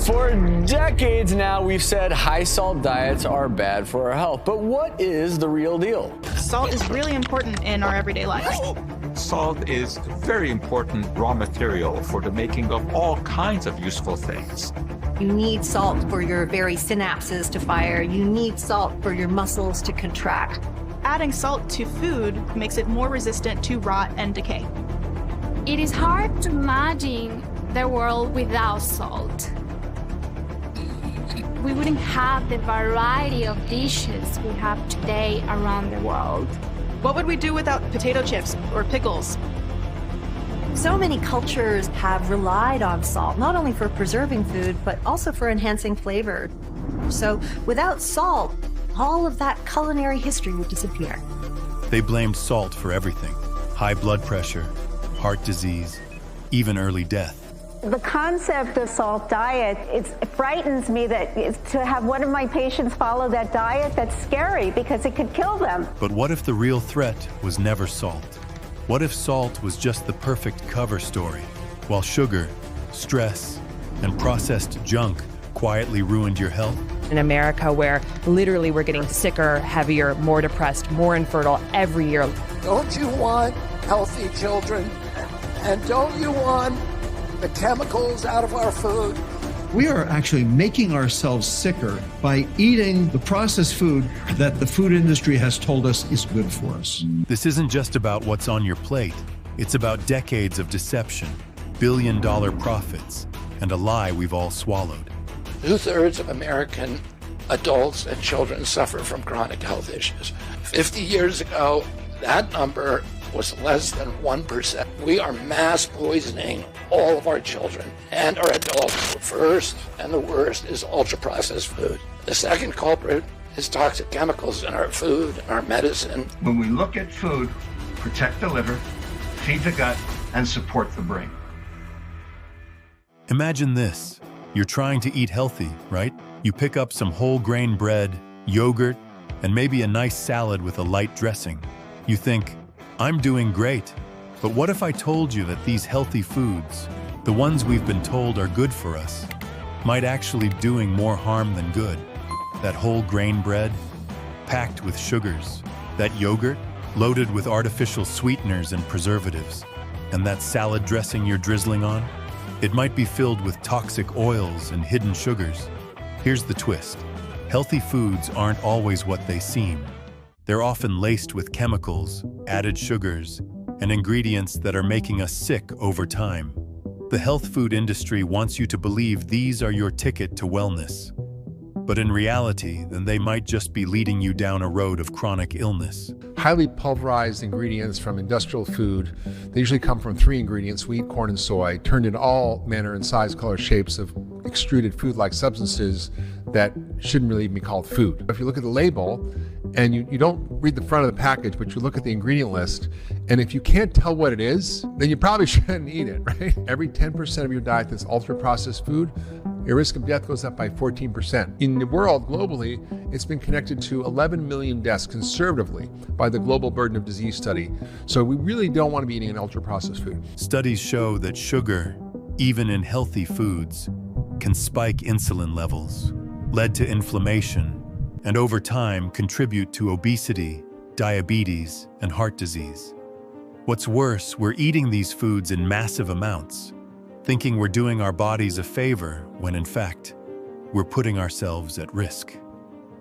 For decades now, we've said high salt diets are bad for our health. But what is the real deal? Salt is really important in our everyday lives. Salt is a very important raw material for the making of all kinds of useful things. You need salt for your very synapses to fire. You need salt for your muscles to contract. Adding salt to food makes it more resistant to rot and decay. It is hard to imagine the world without salt. We wouldn't have the variety of dishes we have today around the world. What would we do without potato chips or pickles? So many cultures have relied on salt, not only for preserving food, but also for enhancing flavor. So without salt, all of that culinary history would disappear. They blamed salt for everything: high blood pressure, heart disease, even early death. The concept of salt diet, it frightens me that to have one of my patients follow that diet, that's scary because it could kill them. But what if the real threat was never salt? What if salt was just the perfect cover story, while sugar, stress, and processed junk quietly ruined your health? In America, where literally we're getting sicker, heavier, more depressed, more infertile every year. Don't you want healthy children? And don't you want the chemicals out of our food? We are actually making ourselves sicker by eating the processed food that the food industry has told us is good for us. This isn't just about what's on your plate. It's about decades of deception, billion-dollar profits, and a lie we've all swallowed. 2/3 of American adults and children suffer from chronic health issues. 50 years ago, that number was less than 1%. We are mass poisoning all of our children and our adults. The first and the worst is ultra-processed food. The second culprit is toxic chemicals in our food and our medicine. When we look at food, protect the liver, feed the gut, and support the brain. Imagine this. You're trying to eat healthy, right? You pick up some whole grain bread, yogurt, and maybe a nice salad with a light dressing. You think, I'm doing great. But what if I told you that these healthy foods, the ones we've been told are good for us, might actually be doing more harm than good? That whole grain bread, packed with sugars, that yogurt, loaded with artificial sweeteners and preservatives, and that salad dressing you're drizzling on, it might be filled with toxic oils and hidden sugars. Here's the twist. Healthy foods aren't always what they seem. They're often laced with chemicals, added sugars, and ingredients that are making us sick over time. The health food industry wants you to believe these are your ticket to wellness. But in reality, then they might just be leading you down a road of chronic illness. Highly pulverized ingredients from industrial food. They usually come from 3 ingredients: wheat, corn, and soy, turned in all manner and size, color, shapes of extruded food-like substances that shouldn't really be called food. If you look at the label and you don't read the front of the package, but you look at the ingredient list, and if you can't tell what it is, then you probably shouldn't eat it, right? Every 10% of your diet that's ultra-processed food, your risk of death goes up by 14%. In the world, globally, it's been connected to 11 million deaths conservatively by the Global Burden of Disease study. So we really don't want to be eating an ultra-processed food. Studies show that sugar, even in healthy foods, can spike insulin levels, lead to inflammation, and over time contribute to obesity, diabetes, and heart disease. What's worse, we're eating these foods in massive amounts, thinking we're doing our bodies a favor when in fact, we're putting ourselves at risk.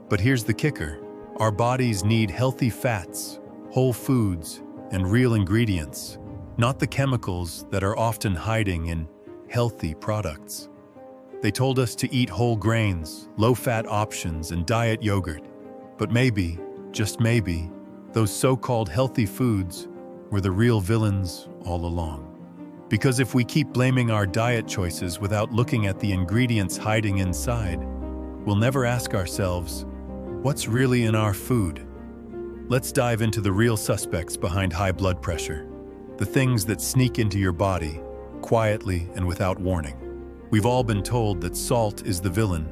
But here's the kicker. Our bodies need healthy fats, whole foods, and real ingredients, not the chemicals that are often hiding in healthy products. They told us to eat whole grains, low-fat options, and diet yogurt. But maybe, just maybe, those so-called healthy foods were the real villains all along. Because if we keep blaming our diet choices without looking at the ingredients hiding inside, we'll never ask ourselves, what's really in our food? Let's dive into the real suspects behind high blood pressure, the things that sneak into your body, quietly and without warning. We've all been told that salt is the villain.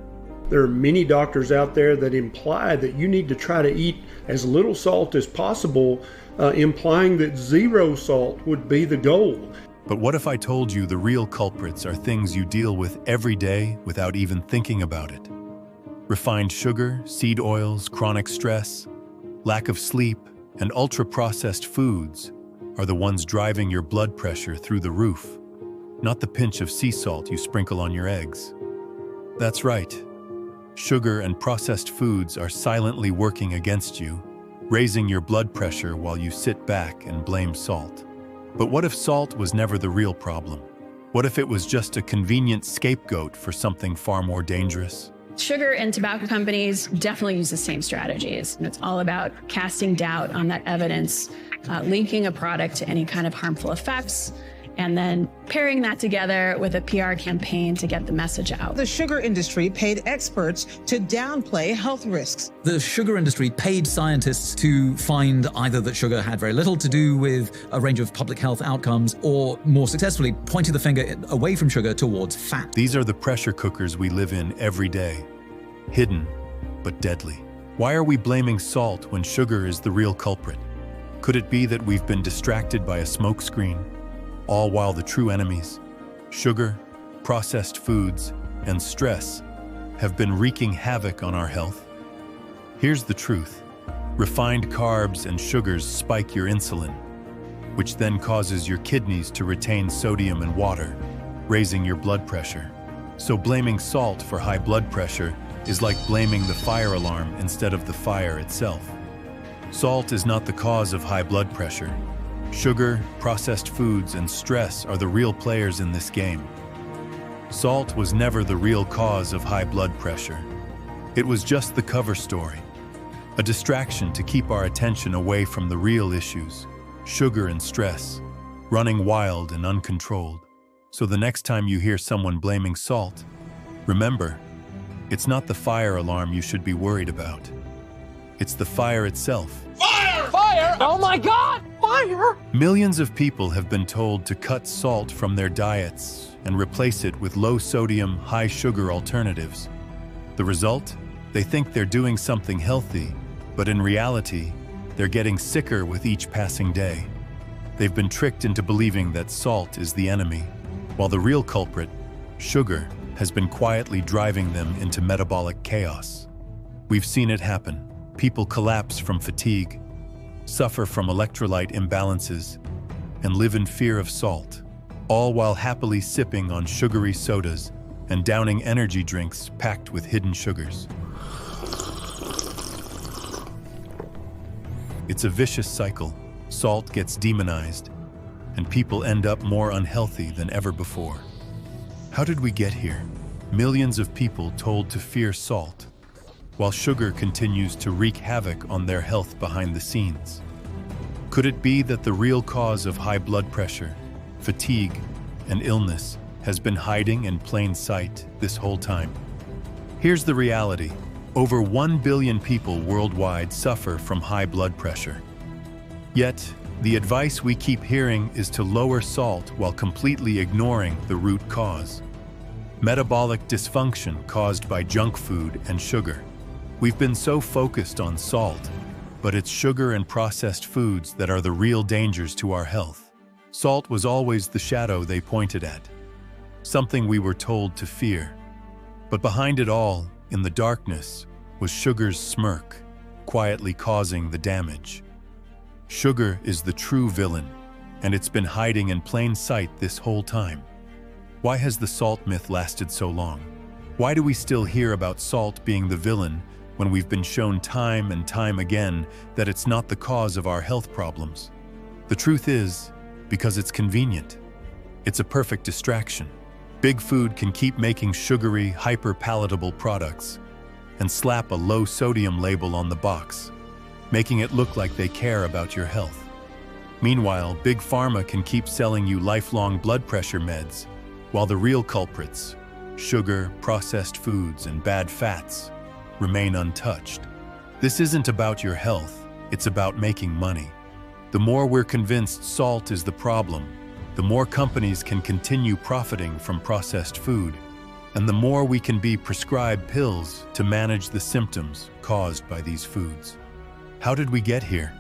There are many doctors out there that imply that you need to try to eat as little salt as possible, implying that 0 salt would be the goal. But what if I told you the real culprits are things you deal with every day without even thinking about it? Refined sugar, seed oils, chronic stress, lack of sleep, and ultra-processed foods are the ones driving your blood pressure through the roof, not the pinch of sea salt you sprinkle on your eggs. That's right. Sugar and processed foods are silently working against you, raising your blood pressure while you sit back and blame salt. But what if salt was never the real problem? What if it was just a convenient scapegoat for something far more dangerous? Sugar and tobacco companies definitely use the same strategies. And it's all about casting doubt on that evidence, linking a product to any kind of harmful effects, and then pairing that together with a PR campaign to get the message out. The sugar industry paid experts to downplay health risks. The sugar industry paid scientists to find either that sugar had very little to do with a range of public health outcomes, or more successfully, pointing the finger away from sugar towards fat. These are the pressure cookers we live in every day, hidden but deadly. Why are we blaming salt when sugar is the real culprit? Could it be that we've been distracted by a smokescreen? All while the true enemies, sugar, processed foods, and stress, have been wreaking havoc on our health? Here's the truth. Refined carbs and sugars spike your insulin, which then causes your kidneys to retain sodium and water, raising your blood pressure. So blaming salt for high blood pressure is like blaming the fire alarm instead of the fire itself. Salt is not the cause of high blood pressure. Sugar, processed foods, and stress are the real players in this game. Salt was never the real cause of high blood pressure. It was just the cover story, a distraction to keep our attention away from the real issues, sugar and stress, running wild and uncontrolled. So the next time you hear someone blaming salt, remember, it's not the fire alarm you should be worried about. It's the fire itself. Fire! Fire! Oh my God! Fire! Millions of people have been told to cut salt from their diets and replace it with low-sodium, high-sugar alternatives. The result? They think they're doing something healthy, but in reality, they're getting sicker with each passing day. They've been tricked into believing that salt is the enemy, while the real culprit, sugar, has been quietly driving them into metabolic chaos. We've seen it happen. People collapse from fatigue, suffer from electrolyte imbalances, and live in fear of salt, all while happily sipping on sugary sodas and downing energy drinks packed with hidden sugars. It's a vicious cycle. Salt gets demonized, and people end up more unhealthy than ever before. How did we get here? Millions of people told to fear salt, while sugar continues to wreak havoc on their health behind the scenes. Could it be that the real cause of high blood pressure, fatigue, and illness has been hiding in plain sight this whole time? Here's the reality. Over 1 billion people worldwide suffer from high blood pressure. Yet, the advice we keep hearing is to lower salt while completely ignoring the root cause. Metabolic dysfunction caused by junk food and sugar. We've been so focused on salt, but it's sugar and processed foods that are the real dangers to our health. Salt was always the shadow they pointed at, something we were told to fear. But behind it all, in the darkness, was sugar's smirk, quietly causing the damage. Sugar is the true villain, and it's been hiding in plain sight this whole time. Why has the salt myth lasted so long? Why do we still hear about salt being the villain when we've been shown time and time again that it's not the cause of our health problems? The truth is, because it's convenient. It's a perfect distraction. Big food can keep making sugary, hyper-palatable products and slap a low-sodium label on the box, making it look like they care about your health. Meanwhile, Big Pharma can keep selling you lifelong blood pressure meds, while the real culprits, sugar, processed foods, and bad fats, remain untouched. This isn't about your health, it's about making money. The more we're convinced salt is the problem, the more companies can continue profiting from processed food, and the more we can be prescribed pills to manage the symptoms caused by these foods. How did we get here?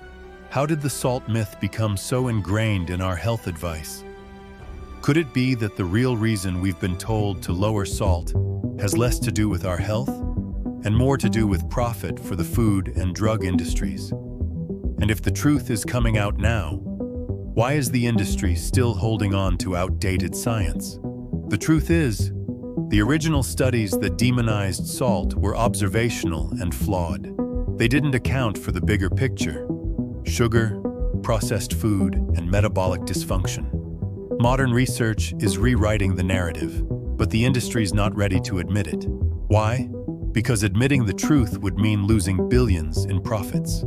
How did the salt myth become so ingrained in our health advice? Could it be that the real reason we've been told to lower salt has less to do with our health and more to do with profit for the food and drug industries? And if the truth is coming out now, why is the industry still holding on to outdated science? The truth is, the original studies that demonized salt were observational and flawed. They didn't account for the bigger picture: sugar, processed food, and metabolic dysfunction. Modern research is rewriting the narrative, but the industry's not ready to admit it. Why? Because admitting the truth would mean losing billions in profits.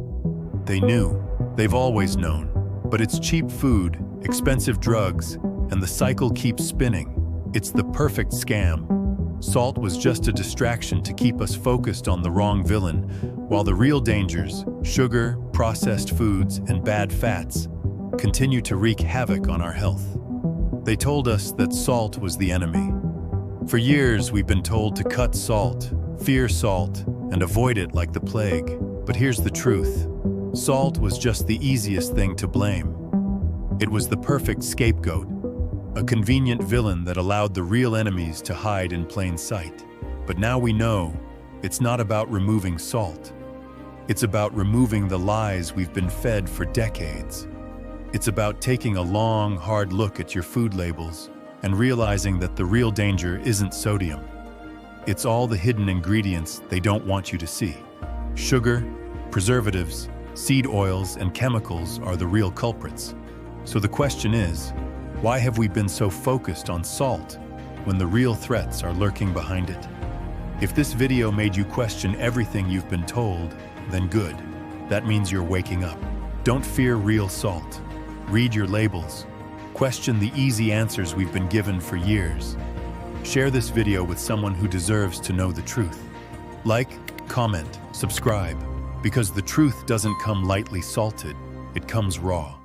They knew. They've always known. But it's cheap food, expensive drugs, and the cycle keeps spinning. It's the perfect scam. Salt was just a distraction to keep us focused on the wrong villain, while the real dangers, sugar, processed foods, and bad fats, continue to wreak havoc on our health. They told us that salt was the enemy. For years, we've been told to cut salt, fear salt, and avoid it like the plague. But here's the truth. Salt was just the easiest thing to blame. It was the perfect scapegoat, a convenient villain that allowed the real enemies to hide in plain sight. But now we know it's not about removing salt. It's about removing the lies we've been fed for decades. It's about taking a long, hard look at your food labels and realizing that the real danger isn't sodium. It's all the hidden ingredients they don't want you to see. Sugar, preservatives, seed oils, and chemicals are the real culprits. So the question is, why have we been so focused on salt when the real threats are lurking behind it? If this video made you question everything you've been told, then good. That means you're waking up. Don't fear real salt. Read your labels. Question the easy answers we've been given for years. Share this video with someone who deserves to know the truth. Like, comment, subscribe, because the truth doesn't come lightly salted, it comes raw.